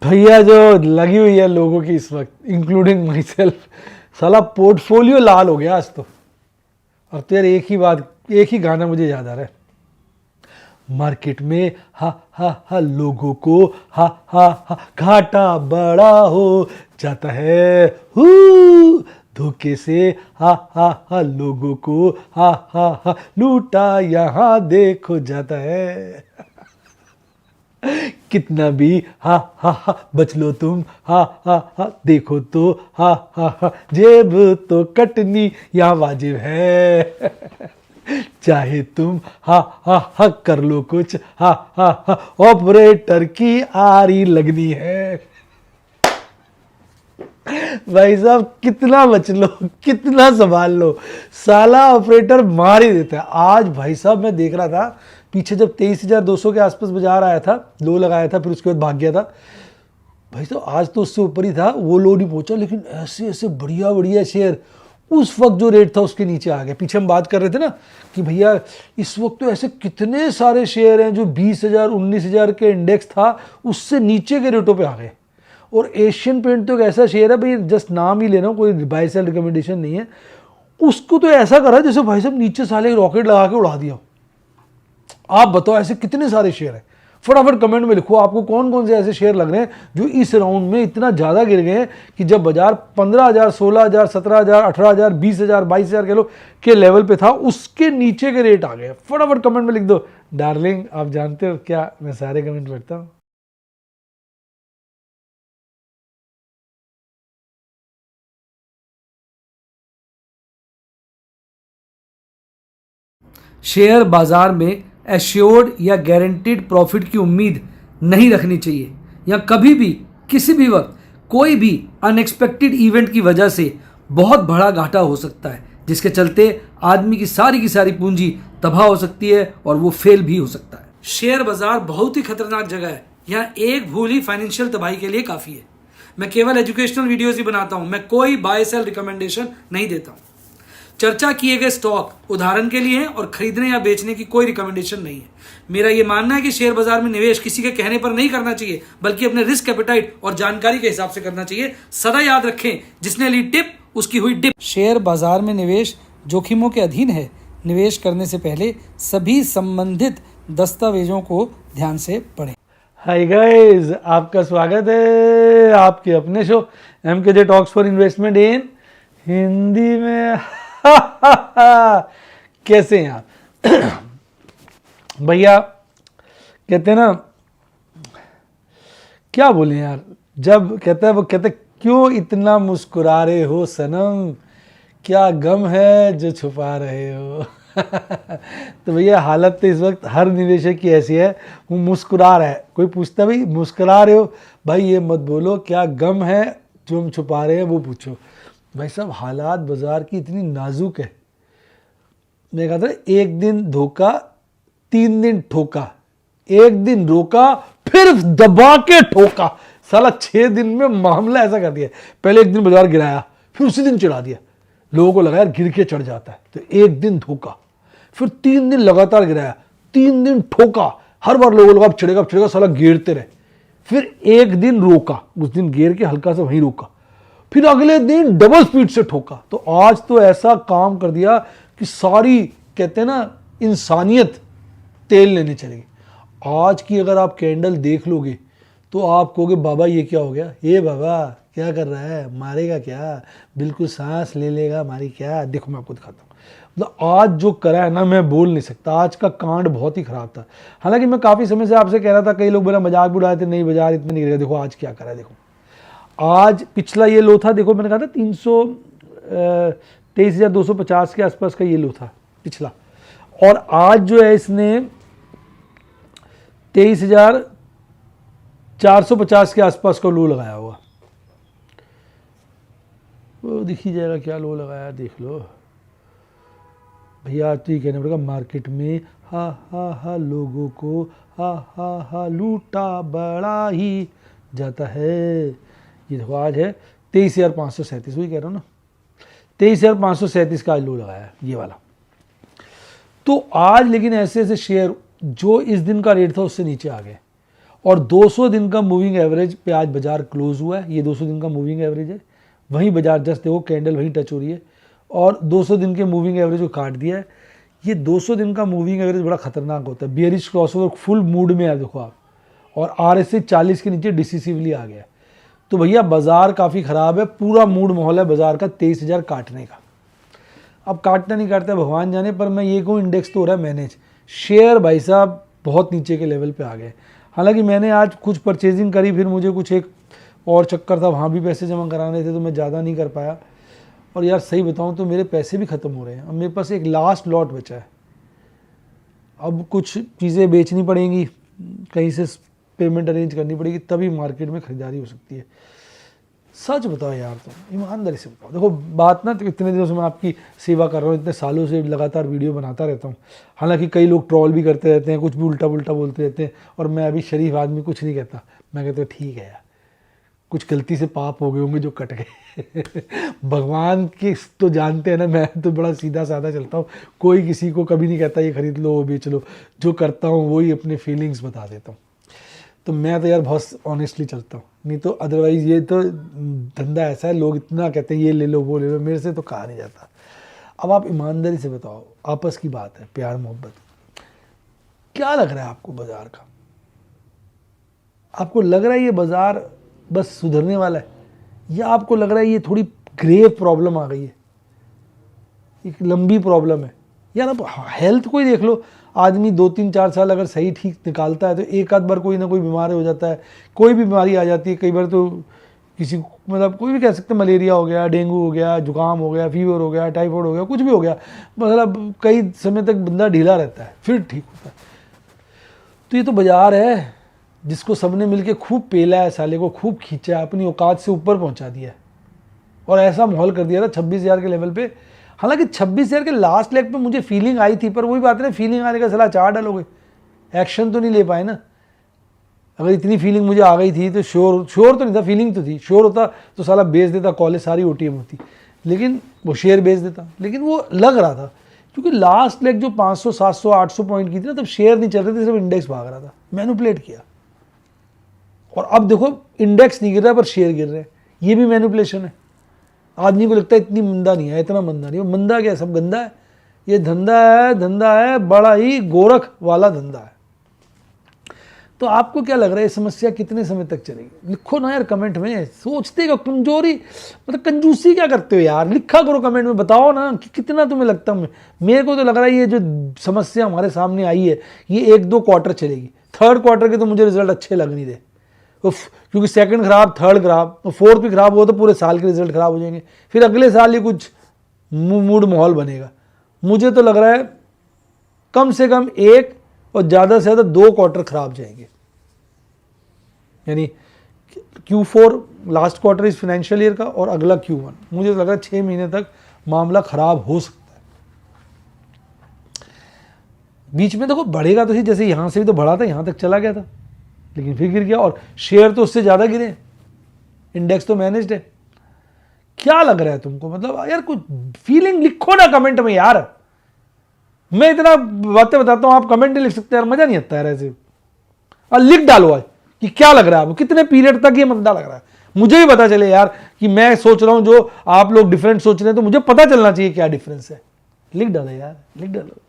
भैया जो लगी हुई है लोगों की इस वक्त, इंक्लूडिंग माई सेल्फ, साला पोर्टफोलियो लाल हो गया आज तो। और तो यार एक ही बात, एक ही गाना मुझे याद आ रहा है, मार्केट में हा हा हा लोगों को हा हा हा घाटा बड़ा हो जाता है, हू धोखे से हा हा हा लोगों को हा हा हा लूटा यहाँ देखो जाता है। कितना भी हा हा हा बच लो तुम, हा हा हा देखो तो हा हा हा जेब तो कटनी यहाँ वाजिब है। चाहे तुम हा हा हा कर लो कुछ, हा हा हा ऑपरेटर की आरी लगनी है। भाई साहब कितना बच लो, कितना संभाल लो, साला ऑपरेटर मार ही देता है। आज भाई साहब मैं देख रहा था पीछे जब 23,200 के आसपास बाजार आया था, लो लगाया था, फिर उसके बाद भाग गया था। भाई तो आज तो उससे ऊपर ही था, वो लो नहीं पहुंचा, लेकिन ऐसे ऐसे बढ़िया बढ़िया शेयर उस वक्त जो रेट था उसके नीचे आ गए। पीछे हम बात कर रहे थे ना कि भैया इस वक्त तो ऐसे कितने सारे शेयर हैं जो 20,000 19,000 के इंडेक्स था उससे नीचे के रेटों पे आ गए। और एशियन पेंट तो एक ऐसा शेयर है भाई, जस्ट नाम ही लेना, कोई बाय सेल रिकमेंडेशन नहीं है, उसको तो ऐसा करा जैसे भाई साहब नीचे साले रॉकेट लगा के उड़ा दिया। आप बताओ ऐसे कितने सारे शेयर हैं, फटाफट कमेंट में लिखो आपको कौन कौन से ऐसे शेयर लग रहे हैं जो इस राउंड में इतना ज्यादा गिर गए हैं कि जब बाजार 15,000 16,000 17,000 18,000 20,000 22,000 के के लेवल पे था उसके नीचे के रेट आ गए। फटाफट कमेंट में लिख दो डार्लिंग, आप जानते हो क्या मैं सारे कमेंट पढ़ता हूं। शेयर बाजार में एश्योर्ड या गारंटीड प्रॉफिट की उम्मीद नहीं रखनी चाहिए, या कभी भी किसी भी वक्त कोई भी अनएक्सपेक्टेड इवेंट की वजह से बहुत बड़ा घाटा हो सकता है, जिसके चलते आदमी की सारी पूंजी तबाह हो सकती है और वो फेल भी हो सकता है। शेयर बाजार बहुत ही खतरनाक जगह है, यहाँ एक भूल ही फाइनेंशियल तबाही के लिए काफी है। मैं केवल एजुकेशनल वीडियोस ही बनाता हूं, मैं कोई बाय सेल रिकमेंडेशन नहीं देता हूं। चर्चा किए गए स्टॉक उदाहरण के लिए हैं और खरीदने या बेचने की कोई रिकमेंडेशन नहीं है। मेरा यह मानना है कि शेयर बाजार में निवेश किसी के कहने पर नहीं करना चाहिए, बल्कि अपने रिस्क एपेटाइट और जानकारी के हिसाब से करना चाहिए। सदा याद रखें, जिसने ली टिप उसकी हुई डिप। शेयर बाजार में निवेश जोखिमों के अधीन है। निवेश करने से पहले सभी संबंधित दस्तावेजों को ध्यान से पढ़ें। हाय गाइस, आपका स्वागत है आपके अपने show MKJ talks for investment इन हिंदी में। कैसे हैं आप? भैया कहते हैं ना, क्या बोले यार, जब कहता है वो कहते क्यों इतना मुस्कुरा रहे हो सनम, क्या गम है जो छुपा रहे हो। तो भैया हालत तो इस वक्त हर निवेशक की ऐसी है, वो मुस्कुरा रहा है। कोई पूछता भाई मुस्कुरा रहे हो, भाई ये मत बोलो क्या गम है जो हम छुपा रहे हैं वो पूछो। भाई साहब हालात बाजार की इतनी नाजुक है। मैं कहा था एक दिन धोखा 3 दिन ठोका, एक दिन रोका फिर दबा के ठोका, साला 6 दिन में मामला ऐसा कर दिया। पहले एक दिन बाजार गिराया, फिर उसी दिन चढ़ा दिया, लोगों को लगा यार गिर के चढ़ जाता है, तो एक दिन धोखा, फिर 3 दिन लगातार गिराया, 3 दिन ठोका, हर बार लोगों को अब चढ़ेगा साला गिरते रहे, फिर एक दिन रोका, उस दिन गिर के हल्का सा वहीं रोका, फिर अगले दिन डबल स्पीड से ठोका। तो आज तो ऐसा काम कर दिया कि सारी कहते हैं ना इंसानियत तेल लेने चलेगी। आज की अगर आप कैंडल देख लोगे तो आप कहोगे बाबा ये क्या हो गया, ये बाबा क्या कर रहा है, मारेगा क्या, बिल्कुल सांस ले लेगा मारी क्या। देखो मैं आपको दिखाता हूँ, मतलब आज जो करा है ना मैं बोल नहीं सकता, आज का कांड बहुत ही खराब था। हालांकि मैं काफ़ी समय से आपसे कह रहा था, कई लोग मेरा मजाक भी उड़ाए थे, नहीं बाजार इतना नहीं गिरेगा। देखो आज क्या करा है, देखो आज पिछला ये लो था, देखो मैंने कहा था 23,250 के आसपास का ये लो था पिछला, और आज जो है इसने 23,450 के आसपास का लो लगाया हुआ। वो दिख ही जाएगा क्या लो लगाया, देख लो भैया। तो ये कहना पड़ेगा मार्केट में हा हा हा लोगों को हा हा हा लूटा बड़ा ही जाता है। ये देखो आज है 23,537, वही कह रहा हूँ ना, 23,537 का आज लो लगाया है ये वाला। तो आज लेकिन ऐसे ऐसे शेयर जो इस दिन का रेट था उससे नीचे आ गए, और 200 दिन का मूविंग एवरेज पे आज बाजार क्लोज हुआ है। ये 200 दिन का मूविंग एवरेज है, वहीं बाजार जस्ट देखो कैंडल वहीं टच हो रही है और 200 दिन के मूविंग एवरेज को काट दिया है। ये 200 दिन का मूविंग एवरेज बड़ा खतरनाक होता है। बियरिश क्रॉसओवर फुल मूड में है देखो आप, और RSI 40 के नीचे डिसिसिवली आ गया है। तो भैया बाजार काफ़ी ख़राब है, पूरा मूड माहौल है बाजार का 23,000 काटने का। अब काटना नहीं काटता भगवान जाने, पर मैं ये कहूँ इंडेक्स तो हो रहा है मैनेज। शेयर भाई साहब बहुत नीचे के लेवल पे आ गए। हालांकि मैंने आज कुछ परचेजिंग करी, फिर मुझे कुछ एक और चक्कर था, वहाँ भी पैसे जमा कराने थे तो मैं ज़्यादा नहीं कर पाया। और यार सही बताऊँ तो मेरे पैसे भी ख़त्म हो रहे हैं। अब मेरे पास एक लास्ट लॉट बचा है, अब कुछ चीज़ें बेचनी पड़ेंगी, कहीं से पेमेंट अरेंज करनी पड़ेगी, तभी मार्केट में ख़रीदारी हो सकती है। सच बताओ यार, तुम ईमानदारी से बताओ। देखो बात ना, तो इतने दिनों से मैं आपकी सेवा कर रहा हूँ, इतने सालों से लगातार वीडियो बनाता रहता हूँ। हालांकि कई लोग ट्रोल भी करते रहते हैं, कुछ भी उल्टा पुल्टा बोलते रहते हैं, और मैं अभी शरीफ आदमी कुछ नहीं कहता। मैं कहता हूँ ठीक है यार, कुछ गलती से पाप हो गए होंगे जो कट गए। भगवान के तो जानते हैं ना, मैं तो बड़ा सीधा साधा चलता हूँ, कोई किसी को कभी नहीं कहता ये खरीद लो वो बेच लो। जो करता हूँ वही अपने फीलिंग्स बता देता हूँ। तो मैं तो यार बहुत ऑनेस्टली चलता हूँ, नहीं तो अदरवाइज़ ये तो धंधा ऐसा है, लोग इतना कहते हैं ये ले लो वो ले लो, मेरे से तो कहा नहीं जाता। अब आप ईमानदारी से बताओ, आपस की बात है, प्यार मोहब्बत, क्या लग रहा है आपको बाजार का? आपको लग रहा है ये बाजार बस सुधरने वाला है, या आपको लग रहा है ये थोड़ी ग्रेव प्रॉब्लम आ गई है, एक लंबी प्रॉब्लम है? यार अब हेल्थ को ही देख लो, आदमी 2-3-4 साल अगर सही ठीक निकालता है तो एक आध बार कोई ना कोई बीमार हो जाता है, कोई भी बीमारी आ जाती है। कई बार तो किसी को मतलब कोई भी कह सकते हैं, मलेरिया हो गया, डेंगू हो गया, जुकाम हो गया, फीवर हो गया, टाइफाइड हो गया, कुछ भी हो गया, मतलब कई समय तक बंदा ढीला रहता है, फिर ठीक होता है। तो ये तो बाजार है जिसको सबने मिलके खूब पेला है, साले को खूब खींचा है, अपनी औकात से ऊपर पहुंचा दिया है और ऐसा माहौल कर दिया था 26,000 के लेवल पे। हालांकि 26,000 के लास्ट लेग पे मुझे फीलिंग आई थी, पर वही बात है ना, फीलिंग आने का सलाह 4 डालोगे, एक्शन तो नहीं ले पाए ना। अगर इतनी फीलिंग मुझे आ गई थी तो श्योर तो नहीं था, फीलिंग तो थी, श्योर होता तो साला बेच देता, कॉलेज सारी OTM होती, लेकिन वो शेयर बेच देता। लेकिन वो लग रहा था क्योंकि लास्ट लेग जो 500 700 800 पॉइंट की थी ना, तब शेयर नहीं चल रहे थे, सिर्फ इंडेक्स भाग रहा था, मैनिपुलेट किया। और अब देखो इंडेक्स नहीं गिर रहा पर शेयर गिर रहे हैं, ये भी मैनिपुलेशन है। आदमी को लगता है इतनी मंदा नहीं है, इतना मंदा नहीं है, मंदा क्या, सब गंदा है। ये धंधा है बड़ा ही गोरख वाला धंधा है। तो आपको क्या लग रहा है ये समस्या कितने समय तक चलेगी? लिखो ना यार कमेंट में। सोचते हो कमजोरी, मतलब कंजूसी क्या करते हो यार, लिखा करो कमेंट में, बताओ ना कि कितना तुम्हें लगता है। मेरे को तो लग रहा है ये जो समस्या हमारे सामने आई है ये 1-2 क्वार्टर चलेगी, 3rd क्वार्टर के तो मुझे रिजल्ट अच्छे लग नहीं रहे। क्योंकि 2nd खराब, 3rd खराब, 4th भी खराब हो तो पूरे साल के रिजल्ट खराब हो जाएंगे, फिर अगले साल ही कुछ मूड माहौल बनेगा। मुझे तो लग रहा है कम से कम 1 और ज़्यादा से ज़्यादा 2 क्वार्टर खराब जाएंगे। यानी Q4 लास्ट क्वार्टर इस फाइनेंशियल ईयर का और अगला Q1, मुझे तो लग रहा है 6 महीने तक मामला खराब हो सकता है। बीच में देखो बढ़ेगा तो ही, जैसे यहाँ से भी तो बढ़ा था, यहाँ तक चला गया था, लेकिन फिर गिर गया, और शेयर तो उससे ज़्यादा गिरे, इंडेक्स तो मैनेज्ड है। क्या लग रहा है तुमको? मतलब यार कुछ फीलिंग लिखो ना कमेंट में यार। मैं इतना बातें बताता हूँ, आप कमेंट नहीं लिख सकते यार, मजा नहीं आता यार ऐसे। और लिख डालो आज कि क्या लग रहा है आपको, कितने पीरियड तक ये मंदा लग रहा है, मुझे भी पता चले यार कि मैं सोच रहा हूँ जो आप लोग डिफरेंट सोच रहे हैं, तो मुझे पता चलना चाहिए क्या डिफरेंस है। लिख डालो यार, लिख डालो।